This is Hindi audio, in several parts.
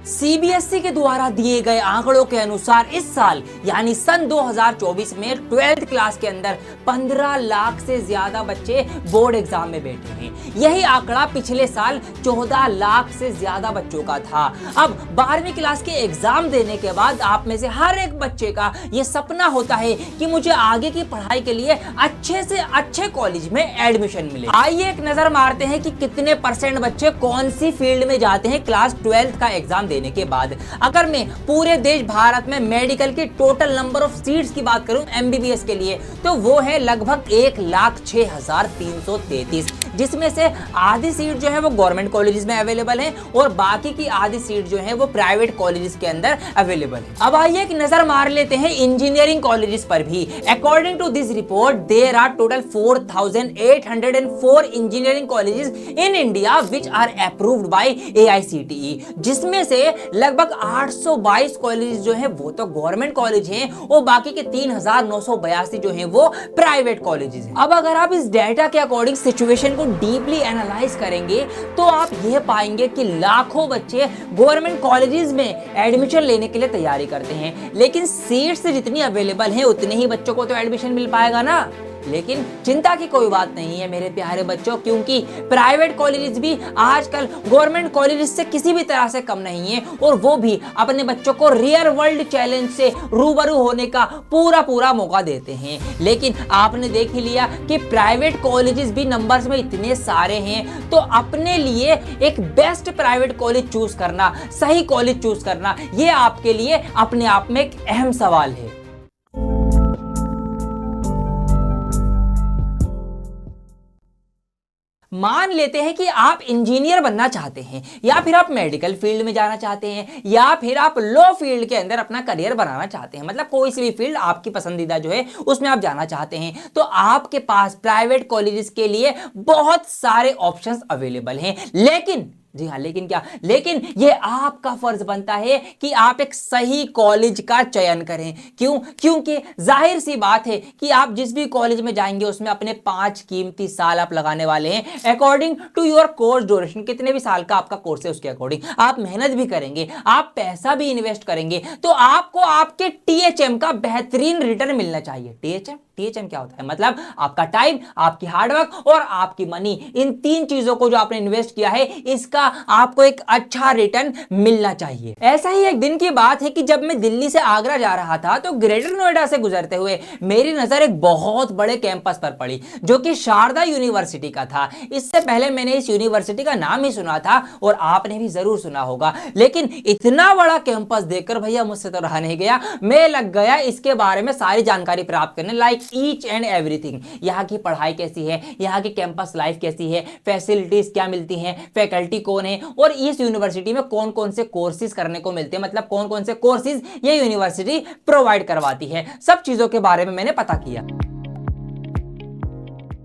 सीबीएसई के द्वारा दिए गए आंकड़ों के अनुसार इस साल यानी सन 2024 में 12th क्लास के अंदर 15 लाख से ज्यादा बच्चे बोर्ड एग्जाम में बैठे हैं। यही आंकड़ा पिछले साल 14 लाख से ज्यादा बच्चों का था। अब 12वीं क्लास के एग्जाम देने के बाद आप में से हर एक बच्चे का यह सपना होता है कि मुझे आगे की पढ़ाई के लिए अच्छे से अच्छे कॉलेज में एडमिशन मिले। आइए एक नजर मारते हैं कि कितने परसेंट बच्चे कौन सी फील्ड में जाते हैं क्लास 12th का एग्जाम देने के बाद। अगर मैं पूरे देश भारत में मेडिकल की टोटल नंबर ऑफ सीट्स की बात करूं एमबीबीएस के लिए, तो वो है लगभग 1,06,333, जिसमें से आधी सीट जो है वो गवर्नमेंट कॉलेजेस में अवेलेबल है और बाकी की आधी सीट जो है वो प्राइवेट कॉलेजेस के अंदर अवेलेबल है। अब आइए एक नजर मार लेते हैं इंजीनियरिंग कॉलेजेस पर भी। According to this report there are total 4,804 engineering colleges in India which are approved by AICTE, जिसमें से लगभग 822 कॉलेज जो है वो तो गवर्नमेंट कॉलेज हैं और बाकी के 3,982 जो है वो प्राइवेट कॉलेजेस हैं। अब अगर आप इस डेटा के अकॉर्डिंग सिचुएशन को डीपली एनालाइज करेंगे तो आप यह पाएंगे कि लाखों बच्चे गवर्नमेंट कॉलेजेस में एडमिशन लेने के लिए तैयारी करते हैं, लेकिन सीट्स जितनी अवेलेबल हैं उतने ही बच्चों को तो एडमिशन मिल पाएगा ना। लेकिन चिंता की कोई बात नहीं है मेरे प्यारे बच्चों, क्योंकि प्राइवेट कॉलेजेस भी आजकल गवर्नमेंट कॉलेजेस से किसी भी तरह से कम नहीं है और वो भी अपने बच्चों को रियल वर्ल्ड चैलेंज से रूबरू होने का पूरा मौका देते हैं। लेकिन आपने देख ही लिया कि प्राइवेट कॉलेजेस भी नंबर्स में इतने सारे हैं, तो अपने लिए एक बेस्ट प्राइवेट कॉलेज चूज करना, सही कॉलेज चूज करना, ये आपके लिए अपने आप में एक अहम सवाल है। मान लेते हैं कि आप इंजीनियर बनना चाहते हैं या फिर आप मेडिकल फील्ड में जाना चाहते हैं या फिर आप लॉ फील्ड के अंदर अपना करियर बनाना चाहते हैं, मतलब कोई सी भी फील्ड आपकी पसंदीदा जो है उसमें आप जाना चाहते हैं, तो आपके पास प्राइवेट कॉलेजेस के लिए बहुत सारे ऑप्शंस अवेलेबल हैं। लेकिन जी हाँ, लेकिन क्या, लेकिन ये आपका फर्ज बनता है कि आप एक सही कॉलेज का चयन करें। क्योंकि जाहिर सी बात है कि आप जिस भी कॉलेज में जाएंगे उसमें अपने 5 कीमती साल आप लगाने वाले हैं। According to your course duration, कितने भी साल का आपका कोर्स है उसके अकॉर्डिंग आप मेहनत भी करेंगे, आप पैसा भी इन्वेस्ट करेंगे, तो आपको आपके टीएचएम का बेहतरीन रिटर्न मिलना चाहिए। टीएचएम क्या होता है? मतलब आपका टाइम, आपकी हार्डवर्क और आपकी मनी, इन 3 चीजों को जो आपने इन्वेस्ट किया है इसका आपको एक अच्छा रिटर्न मिलना चाहिए। ऐसा ही एक दिन की बात है कि जब मैं दिल्ली से आगरा जा रहा था तो ग्रेटर नोएडा से गुजरते हुए मेरी नजर एक बहुत बड़े कैंपस पर पड़ी जो कि शारदा यूनिवर्सिटी का था। इससे पहले मैंने इस यूनिवर्सिटी का नाम ही सुना था और आपने भी जरूर सुना होगा, लेकिन इतना बड़ा कैंपस देखकर भैया मुझसे तो रहा नहीं गया। मैं लग गया इसके बारे में सारी जानकारी प्राप्त करने, लाइक ईच एंड एवरीथिंग। यहाँ की पढ़ाई कैसी है, यहाँ की कैंपस लाइफ कैसी है, फैसिलिटीज क्या मिलती हैं, फैकल्टी कौन है और इस यूनिवर्सिटी में कौन कौन से कोर्सेज करने को मिलते हैं, मतलब कौन कौन से कोर्सेज ये यूनिवर्सिटी प्रोवाइड करवाती है। सब चीजों के बारे में मैंने पता किया।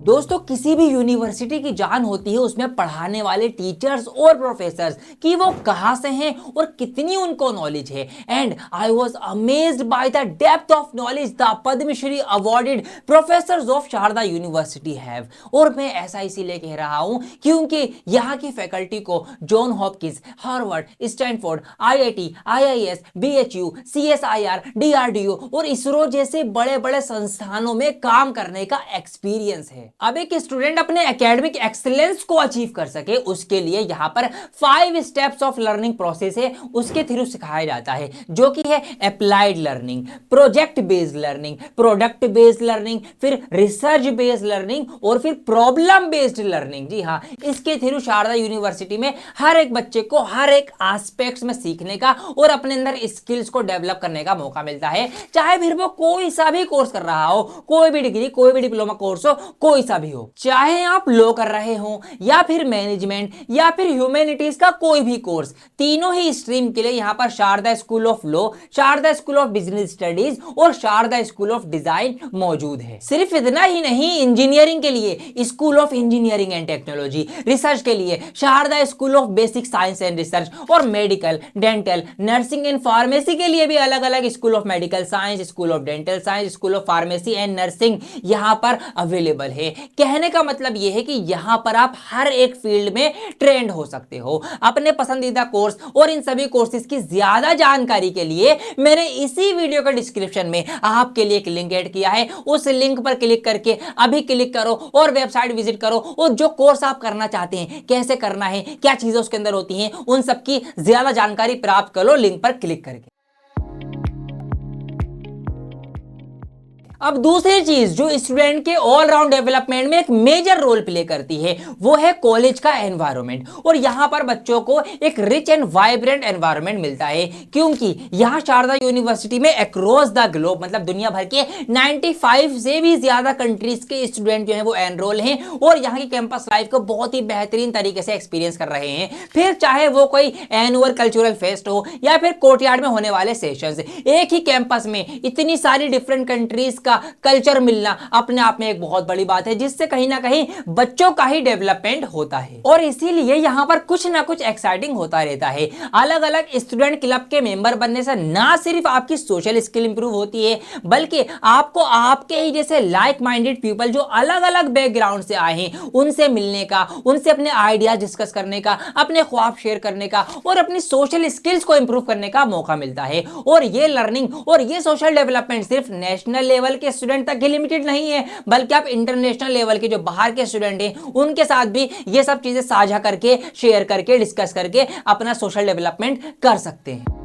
दोस्तों, किसी भी यूनिवर्सिटी की जान होती है उसमें पढ़ाने वाले टीचर्स और प्रोफेसर्स कि वो कहां से हैं और कितनी उनको नॉलेज है। And I was amazed by the depth of knowledge the Padmashri awarded professors of Sharda university have. और मैं ऐसा इसीलिए कह रहा हूं क्योंकि यहाँ की फैकल्टी को John Hopkins, Harvard, Stanford, IIT, IIS, BHU, CSIR, DRDO और इसरो जैसे बड़े बड़े संस्थानों में काम करने का एक्सपीरियंस है। अब एक स्टूडेंट अपने एकेडमिक एक्सीलेंस को अचीव कर सके उसके लिए यहां पर 5 स्टेप्स ऑफ लर्निंग प्रोसेस है, उसके थ्रू सिखाया जाता है, जो कि है applied learning, project based learning, product based learning, फिर रिसर्च बेस्ड लर्निंग और फिर प्रॉब्लम बेस्ड लर्निंग। जी हाँ, इसके थ्रू शारदा यूनिवर्सिटी में हर एक बच्चे को हर एक एस्पेक्ट्स में सीखने का और अपने अंदर स्किल्स को डेवलप करने का मौका मिलता है, चाहे फिर वो कोई सा भी कोर्स कर रहा हो, कोई भी डिग्री, कोई भी डिप्लोमा कोर्स हो, कोई सा भी हो, चाहे आप लॉ कर रहे हो या फिर मैनेजमेंट या फिर ह्यूमैनिटीज का कोई भी कोर्स, तीनों ही स्ट्रीम के लिए यहां पर Sharda school of law, Sharda school of business studies और शारदा स्कूल ऑफ डिजाइन मौजूद है। सिर्फ इतना ही नहीं, इंजीनियरिंग के लिए school of engineering and technology, research के लिए Sharda school of basic science and research और medical, dental, nursing and pharmacy के लिए भी अलग अलग school of medical science, school of dental science, school of pharmacy and nursing यहां पर अवेलेबल है। है। कहने का मतलब यह है कि यहां पर आप हर एक फील्ड में ट्रेंड हो सकते हो। अपने पसंदीदा कोर्स और इन सभी कोर्सेज की ज्यादा जानकारी के लिए मैंने इसी वीडियो के डिस्क्रिप्शन में आपके लिए एक लिंक ऐड किया है। उस लिंक पर क्लिक करके अभी क्लिक करो और वेबसाइट विजिट करो और जो कोर्स आप करना चाहते हैं, कैसे करना है, क्या चीजें उसके अंदर होती हैं, उन सब की ज्यादा जानकारी प्राप्त करो लिंक पर क्लिक करके। अब दूसरी चीज जो स्टूडेंट के ऑलराउंड डेवलपमेंट में एक मेजर रोल प्ले करती है वो है कॉलेज का एनवायरनमेंट। और यहां पर बच्चों को एक रिच एंड वाइब्रेंट एनवायरनमेंट मिलता है, क्योंकि यहां शारदा यूनिवर्सिटी में अक्रॉस द ग्लोब मतलब दुनिया भर के 95 से भी ज्यादा कंट्रीज के स्टूडेंट जो है वो एनरोल हैं और यहां की कैंपस लाइफ को बहुत ही बेहतरीन तरीके से एक्सपीरियंस कर रहे हैं। फिर चाहे वो कोई एनुअल कल्चरल फेस्ट हो या फिर कोर्टयार्ड में होने वाले सेशंस, एक ही कैंपस में इतनी सारी डिफरेंट कंट्रीज का कल्चर मिलना अपने आप में एक बहुत बड़ी बात है, जिससे कहीं ना कहीं बच्चों का ही डेवलपमेंट होता है। और इसीलिए यहां पर कुछ ना कुछ एक्साइटिंग होता रहता है। अलग अलग स्टूडेंट क्लब के मेंबर बनने से ना सिर्फ आपकी सोशल स्किल इंप्रूव होती है, बल्कि आपको आपके ही जैसे लाइक माइंडेड पीपल जो अलग अलग बैकग्राउंड से आए हैं उनसे मिलने का, उनसे अपने आइडियाज डिस्कस करने का, अपने ख्वाब शेयर करने का और अपनी सोशल स्किल्स को इंप्रूव करने का मौका मिलता है। और ये लर्निंग और ये सोशल डेवलपमेंट सिर्फ नेशनल लेवल के स्टूडेंट तक ही लिमिटेड नहीं है, बल्कि आप इंटरनेशनल लेवल के जो बाहर के स्टूडेंट हैं उनके साथ भी ये सब चीजें साझा करके, शेयर करके, डिस्कस करके अपना सोशल डेवलपमेंट कर सकते हैं।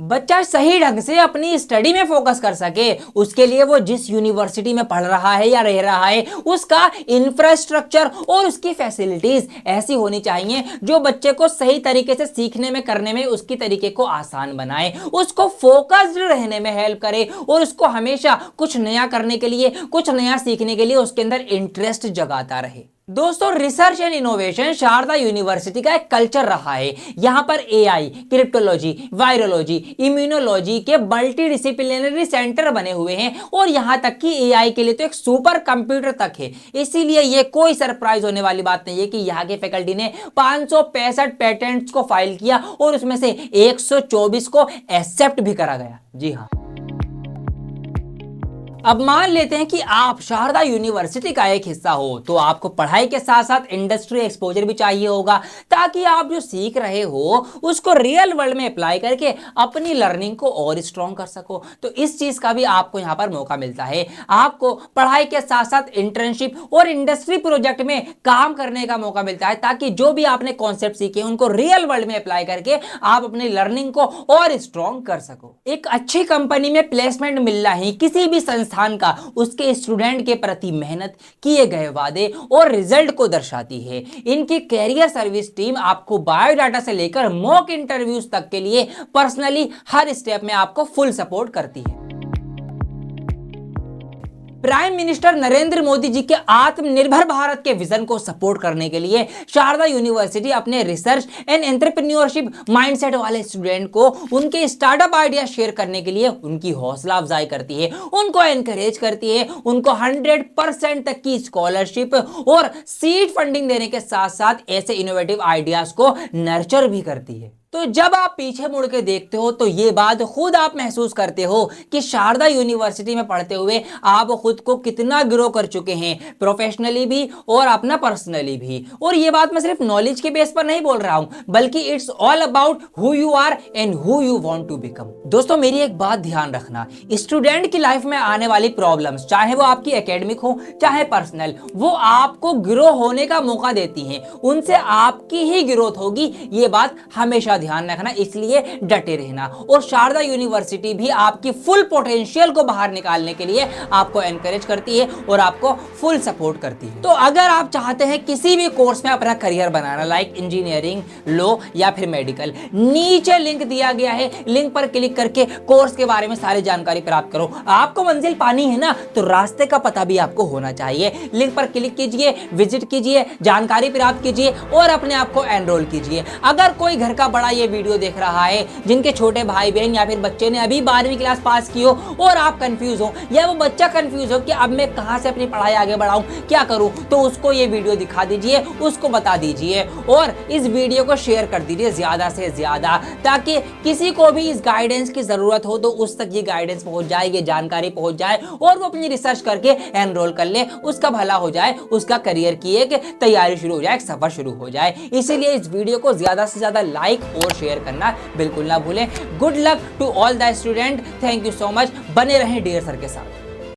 बच्चा सही ढंग से अपनी स्टडी में फोकस कर सके उसके लिए वो जिस यूनिवर्सिटी में पढ़ रहा है या रह रहा है उसका इंफ्रास्ट्रक्चर और उसकी फैसिलिटीज ऐसी होनी चाहिए जो बच्चे को सही तरीके से सीखने में, करने में उसकी तरीके को आसान बनाए, उसको फोकस्ड रहने में हेल्प करे और उसको हमेशा कुछ नया करने के लिए, कुछ नया सीखने के लिए उसके अंदर इंटरेस्ट जगाता रहे। दोस्तों, research and innovation Sharda university का एक कल्चर रहा है। यहां पर एआई, क्रिप्टोलॉजी, वायरोलॉजी, इम्यूनोलॉजी के मल्टी डिसिप्लिनरी सेंटर बने हुए हैं और यहां तक कि एआई के लिए तो एक सुपर कंप्यूटर तक है। इसीलिए यह कोई सरप्राइज होने वाली बात नहीं है कि यहां के फैकल्टी ने 565 पेटेंट्स को फाइल किया और उसमें से 124 को एक्सेप्ट भी करा गया। जी हाँ। अब मान लेते हैं कि आप शारदा यूनिवर्सिटी का एक हिस्सा हो, तो आपको पढ़ाई के साथ साथ इंडस्ट्री एक्सपोजर भी चाहिए होगा ताकि आप जो सीख रहे हो उसको रियल वर्ल्ड में अप्लाई करके अपनी लर्निंग को और स्ट्रॉन्ग कर सको। तो इस चीज का भी आपको यहां पर मौका मिलता है। आपको पढ़ाई के साथ साथ इंटर्नशिप और इंडस्ट्री प्रोजेक्ट में काम करने का मौका मिलता है ताकि जो भी आपने कॉन्सेप्ट सीखे उनको रियल वर्ल्ड में अप्लाई करके आप अपनी लर्निंग को और स्ट्रॉन्ग कर सको। एक अच्छी कंपनी में प्लेसमेंट मिलना ही किसी भी संस्थान का उसके स्टूडेंट के प्रति मेहनत, किए गए वादे और रिजल्ट को दर्शाती है। इनकी कैरियर सर्विस टीम आपको बायोडाटा से लेकर मॉक इंटरव्यूज तक के लिए पर्सनली हर स्टेप में आपको फुल सपोर्ट करती है। प्राइम मिनिस्टर नरेंद्र मोदी जी के आत्मनिर्भर भारत के विजन को सपोर्ट करने के लिए शारदा यूनिवर्सिटी अपने रिसर्च एंड एंटरप्रेन्योरशिप माइंडसेट वाले स्टूडेंट को उनके स्टार्टअप आइडिया शेयर करने के लिए उनकी हौसला अफजाई करती है, उनको एनकरेज करती है, उनको 100% तक की स्कॉलरशिप और सीड फंडिंग देने के साथ साथ ऐसे इनोवेटिव आइडियाज को नर्चर भी करती है। तो जब आप पीछे मुड़ के देखते हो तो ये बात खुद आप महसूस करते हो कि शारदा यूनिवर्सिटी में पढ़ते हुए आप खुद को कितना ग्रो कर चुके हैं, प्रोफेशनली भी और अपना पर्सनली भी। और ये बात मैं सिर्फ नॉलेज के बेस पर नहीं बोल रहा हूं, बल्कि it's all about who you are and who you want to become. दोस्तों, मेरी एक बात ध्यान रखना, स्टूडेंट की लाइफ में आने वाली प्रॉब्लम्स, चाहे वो आपकी एकेडमिक हो चाहे पर्सनल, वो आपको ग्रो होने का मौका देती हैं, उनसे आपकी ही ग्रोथ होगी, ये बात हमेशा ध्यान रखना। इसलिए डटे रहना। और शारदा यूनिवर्सिटी भी आपकी फुल पोटेंशियल को बाहर निकालने के लिए आपको एनकरेज करती है और आपको फुल सपोर्ट करती है। तो अगर आप चाहते हैं किसी भी कोर्स में अपना करियर बनाना, लाइक इंजीनियरिंग, लॉ या फिर मेडिकल, नीचे लिंक दिया गया है, लिंक पर क्लिक करके कोर्स के बारे में सारी जानकारी प्राप्त करो। आपको मंजिल पानी है ना, तो रास्ते का पता भी आपको होना चाहिए। लिंक पर क्लिक कीजिए, विजिट कीजिए, जानकारी प्राप्त कीजिए और अपने आप को एनरोल कीजिए। अगर कोई घर का बड़ा बड़ा ये वीडियो देख रहा है, जिनके छोटे भाई बहन या फिर बच्चे ने अभी 12वीं क्लास पास की हो और आप कंफ्यूज हो, या वो बच्चा कंफ्यूज हो कि अब मैं कहां से अपनी पढ़ाई आगे बढ़ाऊं, क्या करूं, तो उसको ये वीडियो दिखा दीजिए, उसको बता दीजिए और इस वीडियो को शेयर कर दीजिए ज्यादा से ज्यादा, ताकि किसी को भी इस गाइडेंस की जरूरत हो तो उस तक ये गाइडेंस पहुंच जाए, ये जानकारी पहुंच जाए और वो अपनी रिसर्च करके एनरोल कर ले, उसका भला हो जाए, उसका करियर की एक तैयारी शुरू हो जाए, एक सफर शुरू हो जाए। इसीलिए इस वीडियो को ज्यादा से ज्यादा लाइक और शेयर करना बिल्कुल ना भूलें। Good luck to all the student, thank you so much, बने रहें डियर सर के साथ।